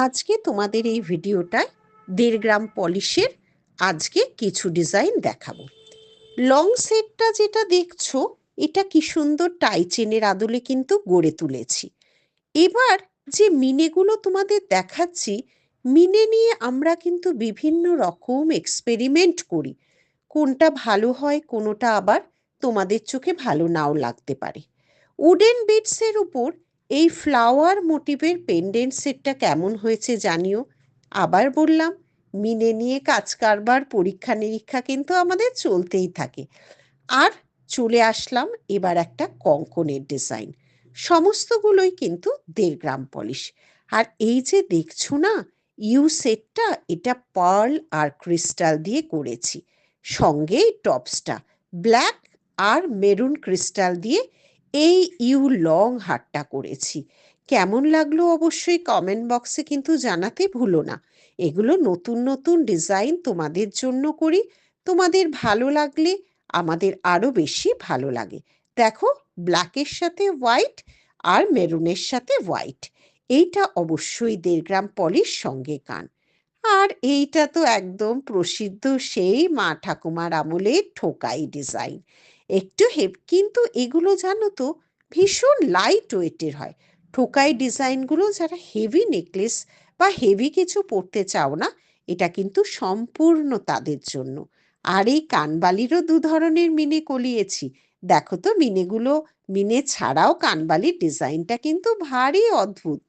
আজকে তোমাদের এই ভিডিওটায় 1.5 গ্রাম পলিশের আজকে কিছু ডিজাইন দেখাবো। লং সেটটা যেটা দেখছো, এটা কি সুন্দর টাই চেনের আদলে কিন্তু গড়ে তুলেছি। এবার যে মিনেগুলো তোমাদের দেখাচ্ছি, মিনে নিয়ে আমরা কিন্তু বিভিন্ন রকম এক্সপেরিমেন্ট করি। কোনটা ভালো হয়, কোনোটা আবার তোমাদের চোখে ভালো নাও লাগতে পারে। উডেন বিটসের উপর এই ফ্লাওয়ার মোটিভের পেন্ডেন্ট সেটটা কেমন হয়েছে জানিও। আবার বললাম, মিনে নিয়ে কাজ কারবার পরীক্ষা নিরীক্ষা কিন্তু আমাদের চলতেই থাকে। আর চলে আসলাম এবার একটা কঙ্কনের ডিজাইন। সমস্তগুলোই কিন্তু 1.5 গ্রাম পলিশ। আর এই যে দেখছো না, ইউ সেটটা, এটা পার্ল আর ক্রিস্টাল দিয়ে করেছি। সঙ্গে টপসটা ব্ল্যাক আর মেরুন ক্রিস্টাল দিয়ে এই ইউ লং হারটা করেছি। কেমন লাগলো অবশ্যই কমেন্ট বক্সে কিন্তু জানাতে ভুলো না। এগুলো নতুন নতুন ডিজাইন তোমাদের জন্য করি। তোমাদের ভালো লাগলে আমাদের আরো বেশি ভালো লাগে। দেখো, ব্ল্যাকের সাথে হোয়াইট আর মেরুনের সাথে হোয়াইট, এইটা অবশ্যই 1.5 গ্রাম পলিশ, সঙ্গে কান। আর এইটা তো একদম প্রসিদ্ধ সেই মা ঠাকুমার আমলের ঠোকাই ডিজাইন। একটু কিন্তু এগুলো জানো তো ভীষণ লাইট ওয়েটের হয়। ঠোকাই ডিজাইনগুলো যারা হেভি নেকলেস বা হেভি কিছু পরতে চাও না, এটা কিন্তু সম্পূর্ণ তাদের জন্য। আর এই কানবালিরও 2 ধরনের মিনে কলিয়েছি। দেখো তো মিনেগুলো, মিনে ছাড়াও কানবালির ডিজাইনটা কিন্তু ভারী অদ্ভুত।